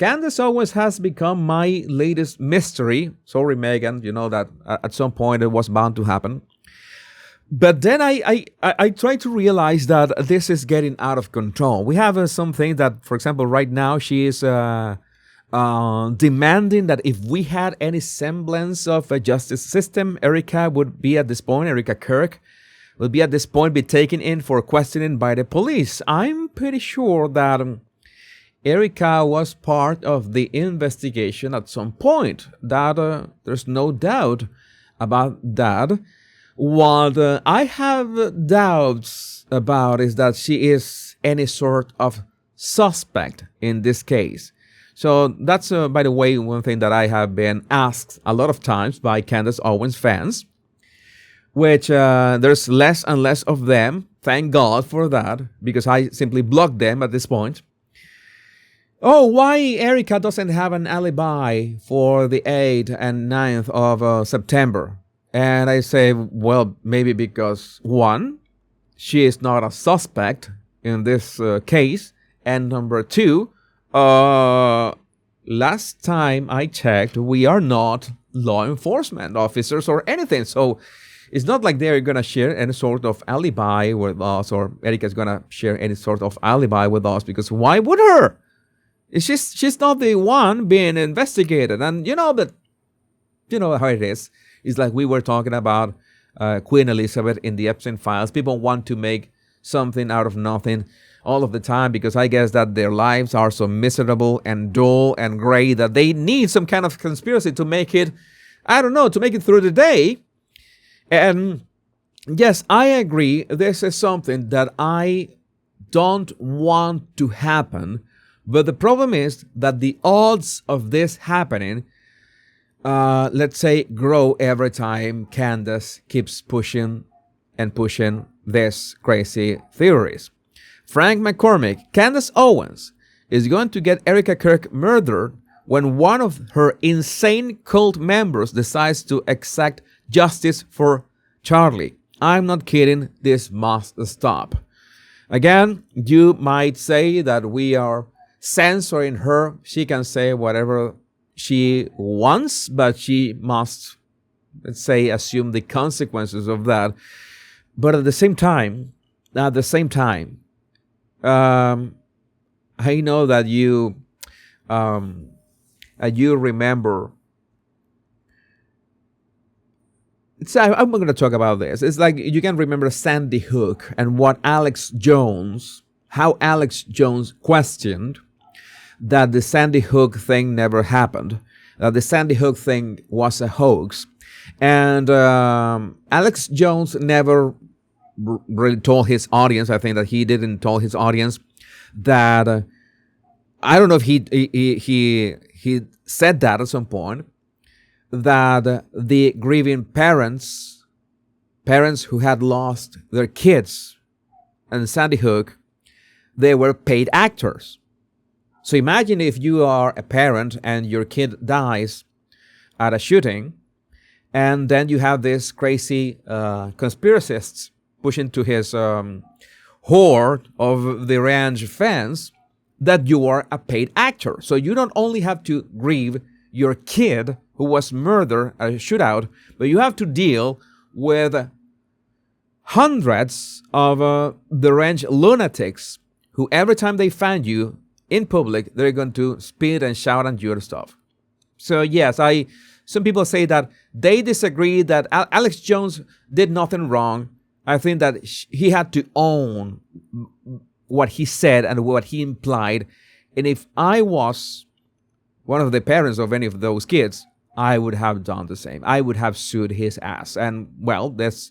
Candace Owens has become my latest mystery. Sorry, Megan, you know that at some point it was bound to happen. But then I try to realize that this is getting out of control. We have something that, for example, right now she is demanding that if we had any semblance of a justice system, Erica would be at this point, Erica Kirk will be at this point be taken in for questioning by the police. I'm pretty sure that Erica was part of the investigation at some point. That there's no doubt about that. What I have doubts about is that she is any sort of suspect in this case. So that's, by the way, one thing that I have been asked a lot of times by Candace Owens fans, which there's less and less of them. Thank God for that, because I simply blocked them at this point. Oh, why Erica doesn't have an alibi for the 8th and 9th of September? And I say, well, maybe because, one, she is not a suspect in this case. And number two, last time I checked, we are not law enforcement officers or anything. So it's not like they're going to share any sort of alibi with us, or Erica's going to share any sort of alibi with us, because why would her? She's not the one being investigated. And you know how it is. It's like we were talking about Queen Elizabeth in the Epstein files. People want to make something out of nothing all of the time, because I guess that their lives are so miserable and dull and gray that they need some kind of conspiracy to make it, to make it through the day. And yes, I agree, this is something that I don't want to happen. But the problem is that the odds of this happening, let's say, grow every time Candace keeps pushing and pushing these crazy theories. Frank McCormick, Candace Owens is going to get Erica Kirk murdered when one of her insane cult members decides to exact justice for Charlie. I'm not kidding, this must stop. Again, you might say that we are censoring her. She can say whatever she wants, but she must, let's say, assume the consequences of that. But at the same time, I know that you remember. I'm going to talk about this. It's like you can remember Sandy Hook and how Alex Jones questioned that the Sandy Hook thing never happened, that the Sandy Hook thing was a hoax. And Alex Jones never really told his audience, I think that he didn't tell his audience that, I don't know if he said that at some point, that the grieving parents who had lost their kids in Sandy Hook, they were paid actors. So imagine if you are a parent and your kid dies at a shooting, and then you have this crazy conspiracists pushing to his horde of the ranch fans that you are a paid actor. So you don't only have to grieve your kid who was murdered at a shootout, but you have to deal with hundreds of the ranch lunatics who every time they find you in public, they're going to spit and shout at your stuff. So yes, some people say that they disagree that Alex Jones did nothing wrong. I think that he had to own what he said and what he implied. And if I was one of the parents of any of those kids, I would have done the same. I would have sued his ass. And well, that's,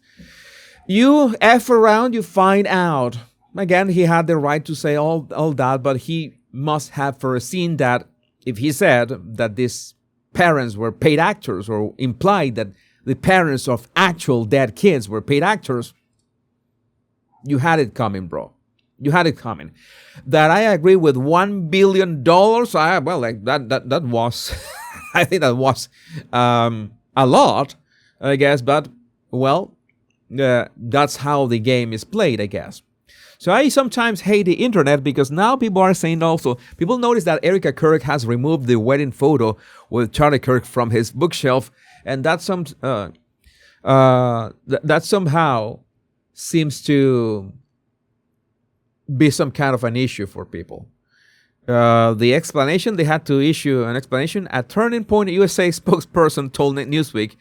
you F around, you find out. Again, he had the right to say all that, but he must have foreseen that if he said that these parents were paid actors, or implied that the parents of actual dead kids were paid actors, you had it coming, bro. You had it coming. That I agree with $1 billion. That was, I think that was a lot, I guess. But well, that's how the game is played, I guess. So I sometimes hate the internet because now people are saying also, people notice that Erica Kirk has removed the wedding photo with Charlie Kirk from his bookshelf, and that somehow seems to be some kind of an issue for people. The explanation, they had to issue an explanation. A Turning Point USA spokesperson told Newsweek,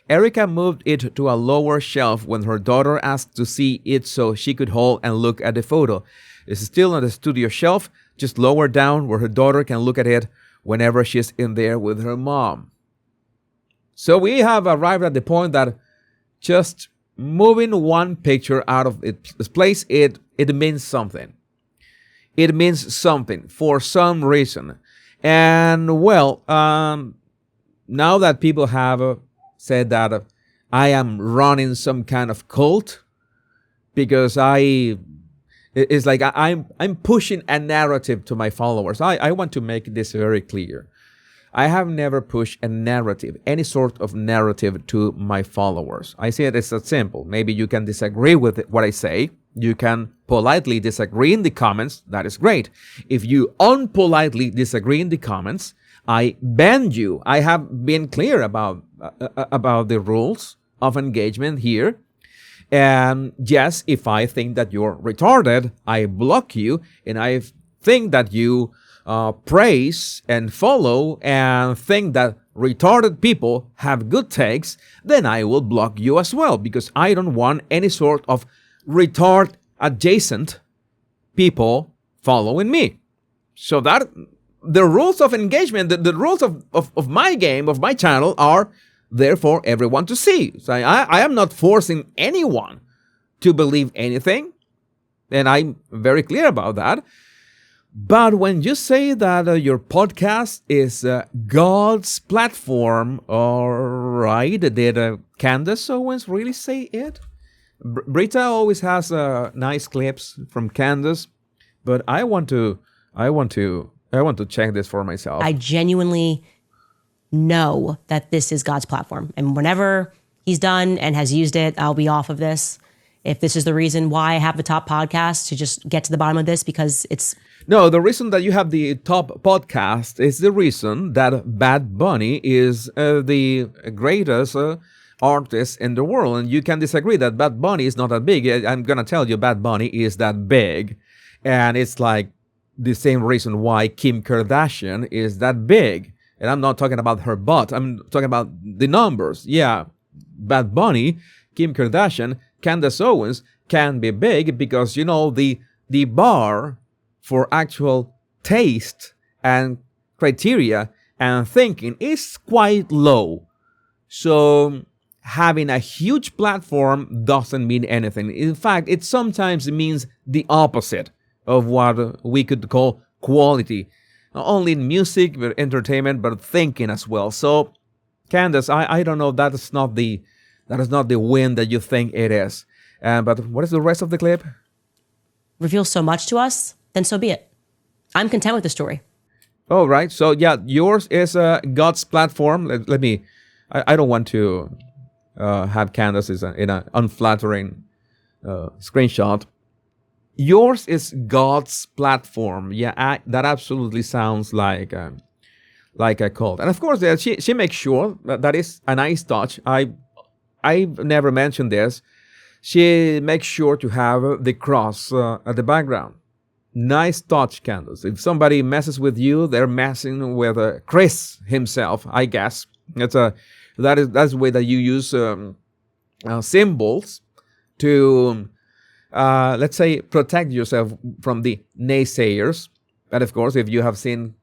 Erica moved it to a lower shelf when her daughter asked to see it so she could hold and look at the photo. It's still on the studio shelf, just lower down where her daughter can look at it whenever she's in there with her mom. So we have arrived at the point that just moving one picture out of its place, it means something. It means something for some reason. And well, now that people have said that I am running some kind of cult, because it's like I'm pushing a narrative to my followers. I want to make this very clear. I have never pushed a narrative, any sort of narrative to my followers. I see it as that simple. Maybe you can disagree with what I say. You can politely disagree in the comments. That is great. If you unpolitely disagree in the comments, I ban you. I have been clear about the rules of engagement here. And yes, if I think that you're retarded, I block you. And I think that you praise and follow and think that retarded people have good takes, then I will block you as well, because I don't want any sort of retard adjacent people following me. So that the rules of engagement, the rules of my game, of my channel, are there for everyone to see. So I am not forcing anyone to believe anything, and I'm very clear about that. But when you say that your podcast is God's platform, all right, did Candace Owens really say it? Britta always has nice clips from Candace, but I want to check this for myself. I genuinely know that this is God's platform, and whenever he's done and has used it, I'll be off of this. If this is the reason why I have the top podcast, to just get to the bottom of this, because it's... No, the reason that you have the top podcast is the reason that Bad Bunny is the greatest artist in the world. And you can disagree that Bad Bunny is not that big. I'm going to tell you Bad Bunny is that big. And it's like the same reason why Kim Kardashian is that big. And I'm not talking about her butt. I'm talking about the numbers. Yeah, Bad Bunny, Kim Kardashian, Candace Owens can be big because, you know, the bar for actual taste and criteria and thinking is quite low. So having a huge platform doesn't mean anything. In fact, it sometimes means the opposite of what we could call quality. Not only in music, but entertainment, but thinking as well. So, Candace, I don't know, that is not the win that you think it is. But what is the rest of the clip? Reveals so much to us, then so be it. I'm content with the story. Oh, right. So, yeah, yours is God's platform. Let me... I don't want to have Candace in an unflattering screenshot. Yours is God's platform. Yeah, that absolutely sounds like a cult. And of course, she makes sure that is a nice touch. I've never mentioned this. She makes sure to have the cross at the background. Nice touch, Candace. If somebody messes with you, they're messing with Chris himself, I guess. That's the way that you use symbols to, let's say, protect yourself from the naysayers. And of course, if you have seen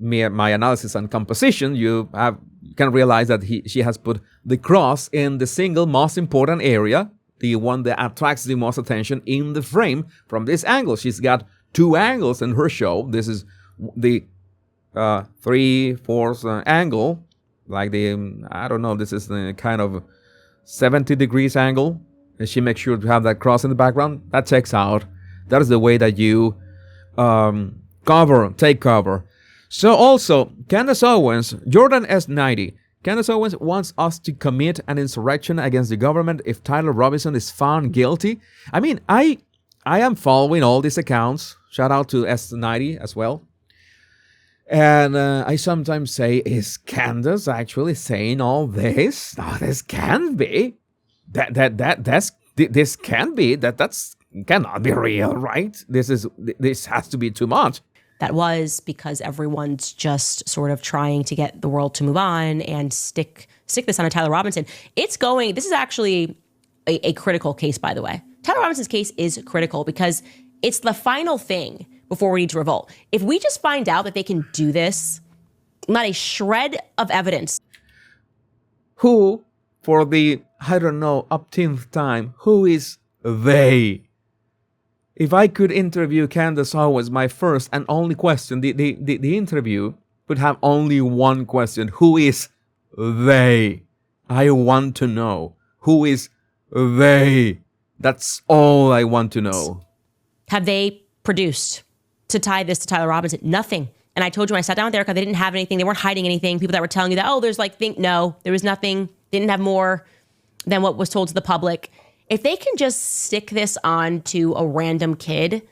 my analysis on composition, you can realize that she has put the cross in the single most important area, the one that attracts the most attention in the frame from this angle. She's got two angles in her show. This is the 3/4 angle, like I don't know, this is the kind of 70 degrees angle. And she makes sure to have that cross in the background. That checks out. That is the way that you take cover. So also, Candace Owens, Jordan S90. Candace Owens wants us to commit an insurrection against the government if Tyler Robinson is found guilty. I mean, I I am following all these accounts. Shout out to S90 as well. And I sometimes say, is Candace actually saying all this? No, this can't be. This can be. That's cannot be real, right? This has to be too much. That was because everyone's just sort of trying to get the world to move on and stick this on a Tyler Robinson. This is actually a critical case, by the way. Tyler Robinson's case is critical because it's the final thing before we need to revolt. If we just find out that they can do this, not a shred of evidence. Who, for the, I don't know, upteenth time, who is they? If I could interview Candace Owens, my first and only question, the interview would have only one question. Who is they? I want to know. Who is they? That's all I want to know. Have they produced to tie this to Tyler Robinson? Nothing. And I told you when I sat down with Erica, they didn't have anything. They weren't hiding anything. People that were telling you that, oh, there's like, no, there was nothing. They didn't have more than what was told to the public. If they can just stick this on to a random kid,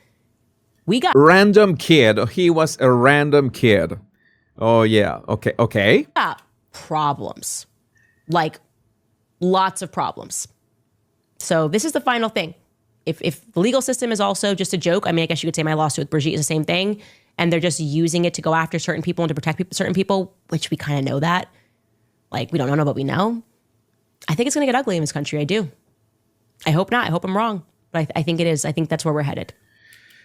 we got... Random kid. He was a random kid. Oh, yeah. Okay. Got problems. Like, lots of problems. So this is the final thing. If the legal system is also just a joke, I mean, I guess you could say my lawsuit with Brigitte is the same thing, and they're just using it to go after certain people and to protect certain people, which we kind of know that. Like, we don't know, but we know. I think it's going to get ugly in this country. I do. I hope not. I hope I'm wrong. But I think it is. I think that's where we're headed.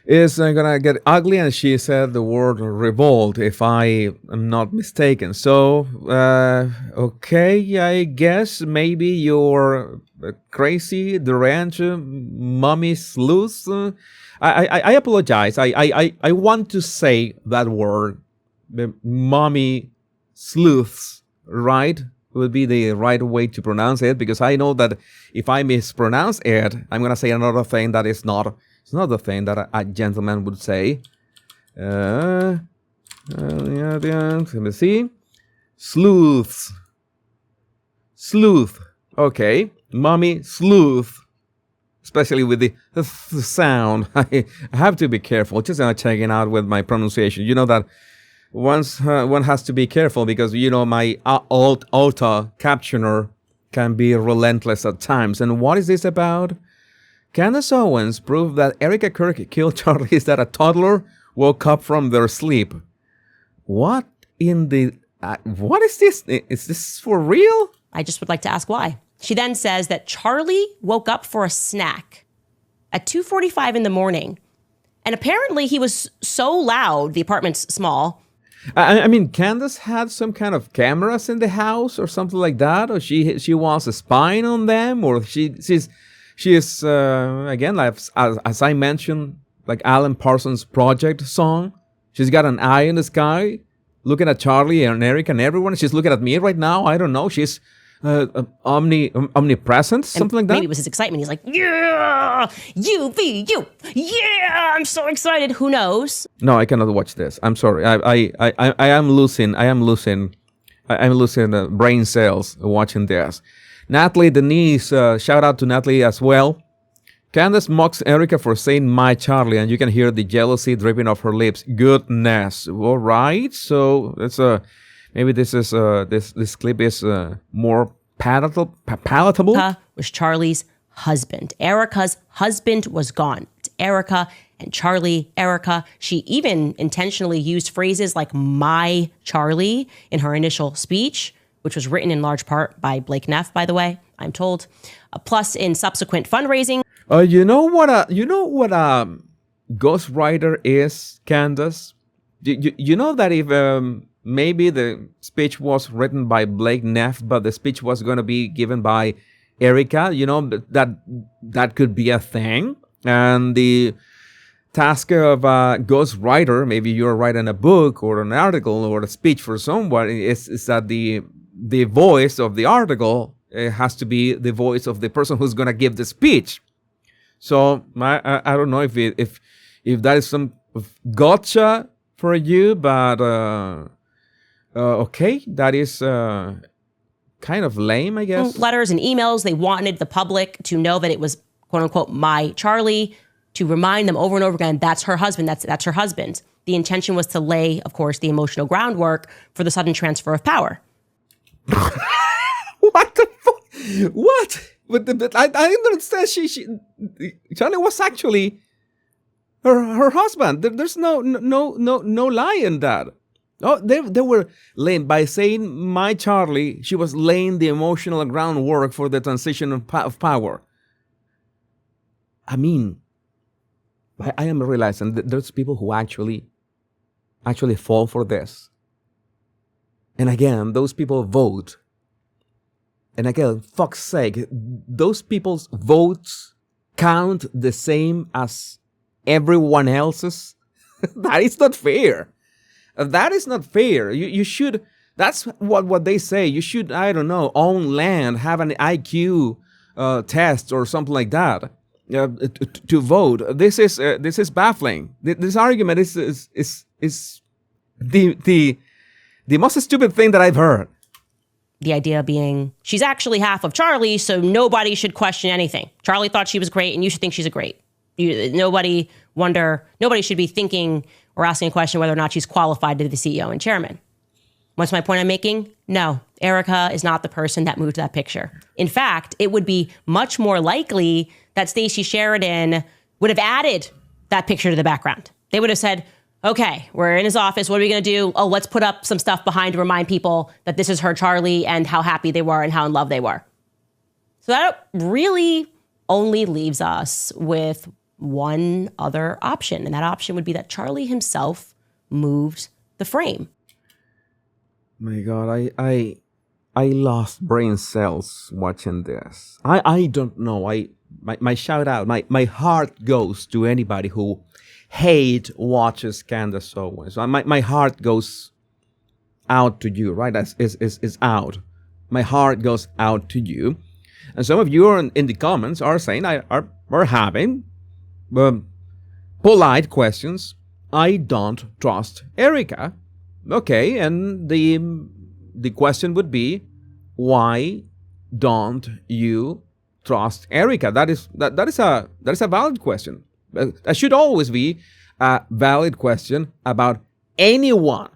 It's going to get ugly, and she said the word revolt, if I am not mistaken. So, okay, I guess maybe you're crazy, deranged, mommy sleuth. I apologize. I want to say that word, mommy sleuths, right? Would be the right way to pronounce it, because I know that if I mispronounce it, I'm going to say another thing that is not... It's not the thing that a gentleman would say. Let me see. Sleuths. Sleuth. Okay. Mommy sleuth. Especially with the sound. I have to be careful. Just checking out with my pronunciation. You know that one has to be careful because, you know, my auto captioner can be relentless at times. And what is this about? Candace Owens proved that Erica Kirk killed Charlie is that a toddler woke up from their sleep. What in the... what is this? Is this for real? I just would like to ask why. She then says that Charlie woke up for a snack at 2:45 in the morning. And apparently he was so loud, the apartment's small. I mean, Candace had some kind of cameras in the house or something like that? Or she was spying on them? Or she is, again, as I mentioned, like Alan Parsons' Project song. She's got an eye in the sky, looking at Charlie and Eric and everyone. She's looking at me right now. I don't know. She's omnipresent, something like that. Maybe it was his excitement. He's like, yeah, you be you. Yeah, I'm so excited. Who knows? No, I cannot watch this. I'm sorry. I am losing brain cells watching this. Natalie Denise, shout out to Natalie as well. Candace mocks Erica for saying my Charlie, and you can hear the jealousy dripping off her lips. Goodness. All right. So it's maybe this is this clip is more palatable. Was Charlie's husband. Erica's husband was gone. It's Erica and Charlie. Erica. She even intentionally used phrases like my Charlie in her initial speech, which was written in large part by Blake Neff, by the way, I'm told. Plus, in subsequent fundraising. You know what a ghostwriter is, Candace? You know that if maybe the speech was written by Blake Neff, but the speech was going to be given by Erica, you know, that could be a thing. And the task of a ghostwriter, maybe you're writing a book or an article or a speech for someone, is that the voice of the article has to be the voice of the person who's going to give the speech. So I don't know if that is some gotcha for you, but okay, that is kind of lame, I guess. Letters and emails, they wanted the public to know that it was, quote unquote, my Charlie. to remind them over and over again, that's her husband, that's her husband. The intention was to lay, of course, the emotional groundwork for the sudden transfer of power. What the fuck? What? But I don't understand. Charlie was actually her husband. There's no lie in that. Oh, they were laying, by saying my Charlie, she was laying the emotional groundwork for the transition of power. I mean, I am realizing that there's people who actually fall for this. And again, those people vote. And again, fuck's sake, those people's votes count the same as everyone else's? That is not fair. That is not fair. You should, that's what they say. You should, I don't know, own land, have an IQ test or something like that to vote. This is baffling. This argument is the most stupid thing that I've heard. The idea being, she's actually half of Charlie, so nobody should question anything. Charlie thought she was great, and you should think she's great. Nobody should be thinking or asking a question whether or not she's qualified to be the CEO and chairman. What's my point I'm making? No, Erica is not the person that moved that picture. In fact, it would be much more likely that Stacey Sheridan would have added that picture to the background. They would have said, okay, we're in his office. What are we going to do? Oh, let's put up some stuff behind to remind people that this is her Charlie and how happy they were and how in love they were. So that really only leaves us with one other option. And that option would be that Charlie himself moved the frame. My God, I lost brain cells watching this. I don't know. My shout out, my heart goes to anybody who watches Candace Owens. My heart goes out to you, right? Is out. My heart goes out to you. And some of you are in the comments are saying are having polite questions. I don't trust Erica. Okay, and the question would be, why don't you trust Erica? That is a valid question. That should always be a valid question about anyone.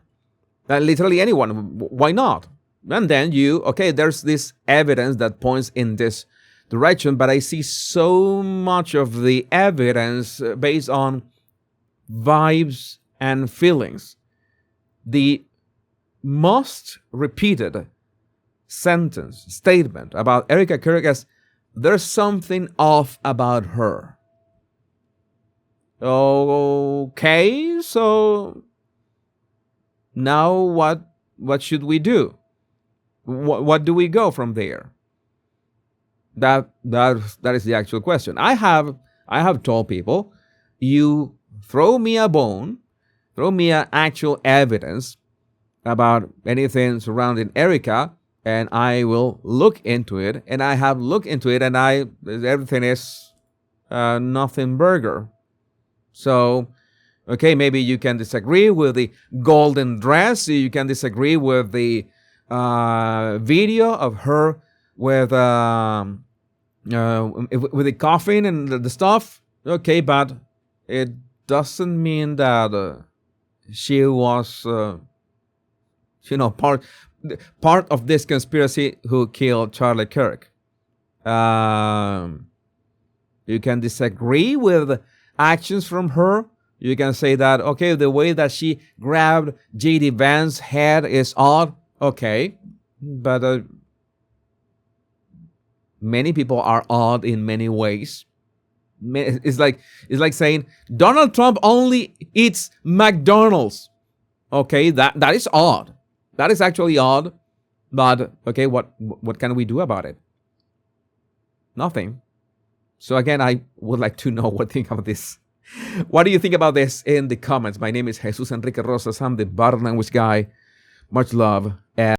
Literally anyone. Why not? And then there's this evidence that points in this direction, but I see so much of the evidence based on vibes and feelings. The most repeated statement about Erica Kirk is, there's something off about her. Okay, so now what should we do? What do we go from there? That is the actual question. I have told people, you throw me a bone, throw me an actual evidence about anything surrounding Erica, and I will look into it. And I have looked into it, and everything is nothing burger. So, okay, maybe you can disagree with the golden dress. You can disagree with the video of her with the coffin and the stuff. Okay, but it doesn't mean that she was, part of this conspiracy who killed Charlie Kirk. You can disagree with actions from her. You can say that, okay, the way that she grabbed J.D. Vance's head is odd. Okay, but many people are odd in many ways. It's like saying Donald Trump only eats McDonald's. Okay, that is odd. That is actually odd. But okay, what can we do about it? Nothing. So again, I would like to know what you think of this. What do you think about this in the comments? My name is Jesus Enrique Rosas. I'm the body language guy. Much love. And